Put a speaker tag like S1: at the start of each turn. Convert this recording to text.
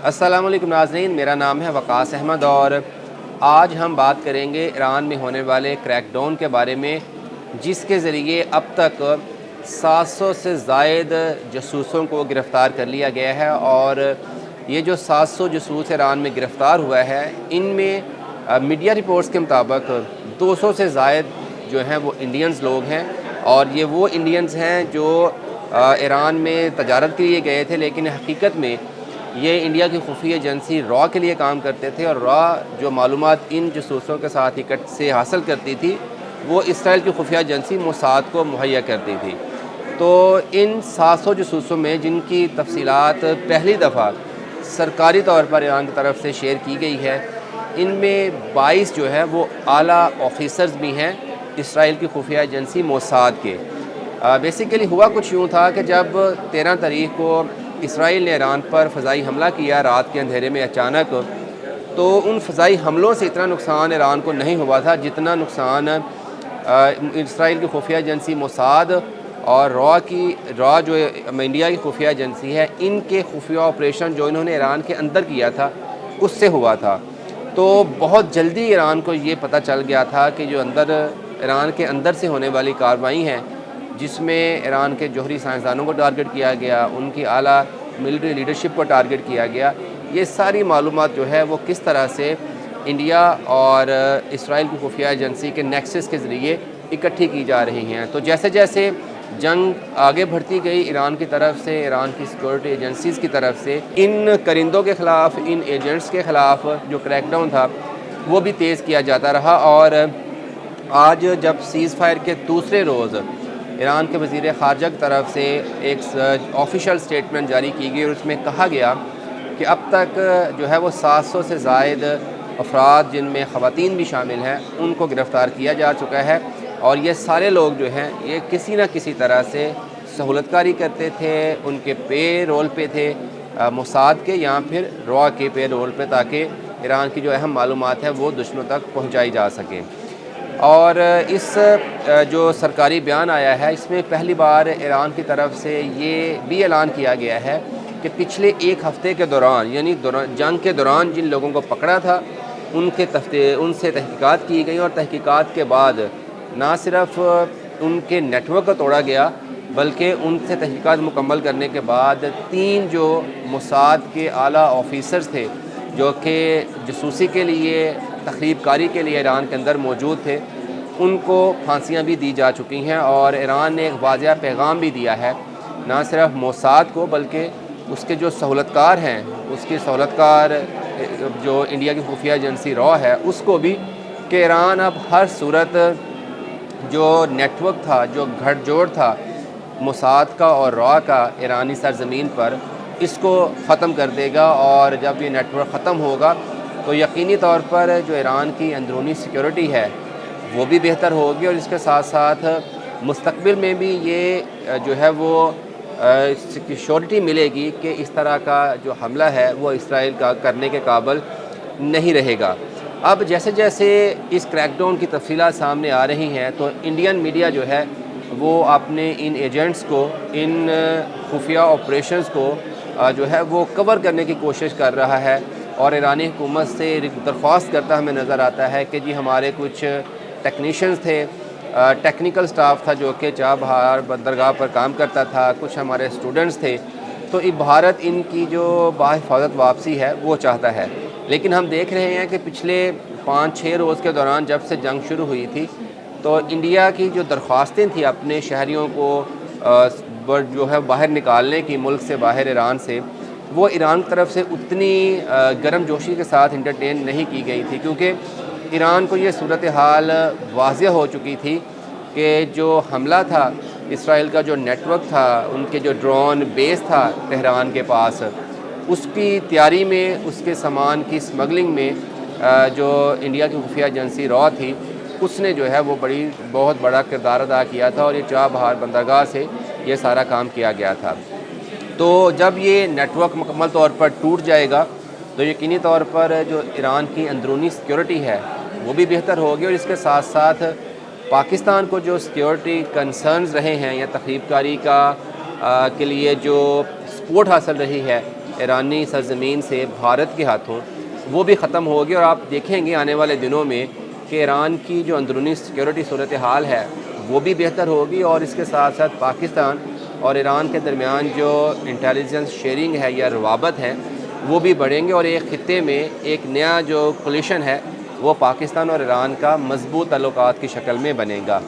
S1: السلام علیکم ناظرین، میرا نام ہے وقاص احمد اور آج ہم بات کریں گے ایران میں ہونے والے کریک ڈاؤن کے بارے میں، جس کے ذریعے اب تک 700 سے زائد جاسوسوں کو گرفتار کر لیا گیا ہے۔ اور یہ جو 700 جاسوس ایران میں گرفتار ہوا ہے، ان میں میڈیا رپورٹس کے مطابق 200 سے زائد جو ہیں وہ انڈینز لوگ ہیں، اور یہ وہ انڈینز ہیں جو ایران میں تجارت کے لیے گئے تھے، لیکن حقیقت میں یہ انڈیا کی خفیہ ایجنسی را کے لیے کام کرتے تھے، اور را جو معلومات ان جاسوسوں کے ساتھ سے حاصل کرتی تھی وہ اسرائیل کی خفیہ ایجنسی موساد کو مہیا کرتی تھی۔ تو ان 700 جاسوسوں میں، جن کی تفصیلات پہلی دفعہ سرکاری طور پر ایران کی طرف سے شیئر کی گئی ہے، ان میں 22 جو ہے وہ اعلیٰ آفیسرز بھی ہیں اسرائیل کی خفیہ ایجنسی موساد کے۔ بیسیکلی ہوا کچھ یوں تھا کہ جب 13 تاریخ کو اسرائیل نے ایران پر فضائی حملہ کیا رات کے اندھیرے میں اچانک، تو ان فضائی حملوں سے اتنا نقصان ایران کو نہیں ہوا تھا جتنا نقصان اسرائیل کی خفیہ ایجنسی موساد اور را جو انڈیا کی خفیہ ایجنسی ہے، ان کے خفیہ آپریشن جو انہوں نے ایران کے اندر کیا تھا اس سے ہوا تھا۔ تو بہت جلدی ایران کو یہ پتہ چل گیا تھا کہ جو ایران کے اندر سے ہونے والی کارروائی ہیں، جس میں ایران کے جوہری سائنسدانوں کو ٹارگٹ کیا گیا، ان کی اعلیٰ ملٹری لیڈرشپ کو ٹارگٹ کیا گیا، یہ ساری معلومات جو ہے وہ کس طرح سے انڈیا اور اسرائیل کی خفیہ ایجنسی کے نیکسس کے ذریعے اکٹھی کی جا رہی ہیں۔ تو جیسے جیسے جنگ آگے بڑھتی گئی، ایران کی طرف سے، ایران کی سیکورٹی ایجنسیز کی طرف سے ان کرندوں کے خلاف، ان ایجنٹس کے خلاف جو کریک ڈاؤن تھا وہ بھی تیز کیا جاتا رہا۔ اور آج جب سیز فائر کے دوسرے روز ایران کے وزیر خارجہ کی طرف سے ایک آفیشیل سٹیٹمنٹ جاری کی گئی، اور اس میں کہا گیا کہ اب تک جو ہے وہ 700 سے زائد افراد، جن میں خواتین بھی شامل ہیں، ان کو گرفتار کیا جا چکا ہے۔ اور یہ سارے لوگ جو ہیں یہ کسی نہ کسی طرح سے سہولت کاری کرتے تھے، ان کے پے رول پہ تھے موساد کے یا پھر را کے پے رول پہ، تاکہ ایران کی جو اہم معلومات ہیں وہ دشمنوں تک پہنچائی جا سکیں۔ اور اس جو سرکاری بیان آیا ہے، اس میں پہلی بار ایران کی طرف سے یہ بھی اعلان کیا گیا ہے کہ پچھلے ایک ہفتے کے دوران، یعنی جنگ کے دوران جن لوگوں کو پکڑا تھا، ان سے تحقیقات کی گئی، اور تحقیقات کے بعد نہ صرف ان کے نیٹ ورک کو توڑا گیا، بلکہ ان سے تحقیقات مکمل کرنے کے بعد 3 جو موساد کے اعلیٰ آفیسرز تھے، جو کہ جاسوسی کے لیے، تخریب کاری کے لیے ایران کے اندر موجود تھے، ان کو پھانسیاں بھی دی جا چکی ہیں۔ اور ایران نے ایک واضح پیغام بھی دیا ہے، نہ صرف موساد کو بلکہ اس کے جو سہولت کار ہیں، اس کی سہولت کار جو انڈیا کی خفیہ ایجنسی را ہے، اس کو بھی، کہ ایران اب ہر صورت جو نیٹ ورک تھا، جو گھڑ جوڑ تھا موساد کا اور را کا ایرانی سرزمین پر، اس کو ختم کر دے گا۔ اور جب یہ نیٹ ورک ختم ہوگا تو یقینی طور پر جو ایران کی اندرونی سیکیورٹی ہے وہ بھی بہتر ہوگی، اور اس کے ساتھ ساتھ مستقبل میں بھی یہ جو ہے وہ شیورٹی ملے گی کہ اس طرح کا جو حملہ ہے وہ اسرائیل کا کرنے کے قابل نہیں رہے گا۔ اب جیسے جیسے اس کریک ڈاؤن کی تفصیلات سامنے آ رہی ہیں، تو انڈین میڈیا جو ہے وہ اپنے ان ایجنٹس کو، ان خفیہ آپریشنز کو جو ہے وہ کور کرنے کی کوشش کر رہا ہے، اور ایرانی حکومت سے درخواست کرتا ہمیں نظر آتا ہے کہ جی ہمارے کچھ ٹیکنیشینز تھے، ٹیکنیکل سٹاف تھا جو کہ چابہار بہار بندرگاہ پر کام کرتا تھا، کچھ ہمارے اسٹوڈنٹس تھے، تو بھارت ان کی جو باحفاظت واپسی ہے وہ چاہتا ہے۔ لیکن ہم دیکھ رہے ہیں کہ پچھلے 5-6 روز کے دوران جب سے جنگ شروع ہوئی تھی، تو انڈیا کی جو درخواستیں تھیں اپنے شہریوں کو جو ہے باہر نکالنے کی، ملک سے باہر ایران سے، وہ ایران کی طرف سے اتنی گرم جوشی کے ساتھ انٹرٹین نہیں کی گئی تھی، کیونکہ ایران کو یہ صورتحال واضح ہو چکی تھی کہ جو حملہ تھا، اسرائیل کا جو نیٹ ورک تھا، ان کے جو ڈرون بیس تھا تہران کے پاس، اس کی تیاری میں، اس کے سامان کی سمگلنگ میں جو انڈیا کی خفیہ ایجنسی را تھی، اس نے جو ہے وہ بہت بڑا کردار ادا کیا تھا، اور یہ چابہار بندرگاہ سے یہ سارا کام کیا گیا تھا۔ تو جب یہ نیٹ ورک مکمل طور پر ٹوٹ جائے گا تو یقینی طور پر جو ایران کی اندرونی سیکیورٹی ہے وہ بھی بہتر ہوگی، اور اس کے ساتھ ساتھ پاکستان کو جو سیکیورٹی کنسرنز رہے ہیں یا تخریب کاری کے لیے جو سپورٹ حاصل رہی ہے ایرانی سرزمین سے بھارت کے ہاتھوں وہ بھی ختم ہوگی، اور آپ دیکھیں گے آنے والے دنوں میں کہ ایران کی جو اندرونی سیکیورٹی صورتحال ہے وہ بھی بہتر ہوگی، اور اس کے ساتھ ساتھ پاکستان اور ایران کے درمیان جو انٹیلیجنس شیئرنگ ہے یا روابط ہے وہ بھی بڑھیں گے، اور ایک خطے میں ایک نیا جو کولیشن ہے وہ پاکستان اور ایران کا مضبوط تعلقات کی شکل میں بنے گا۔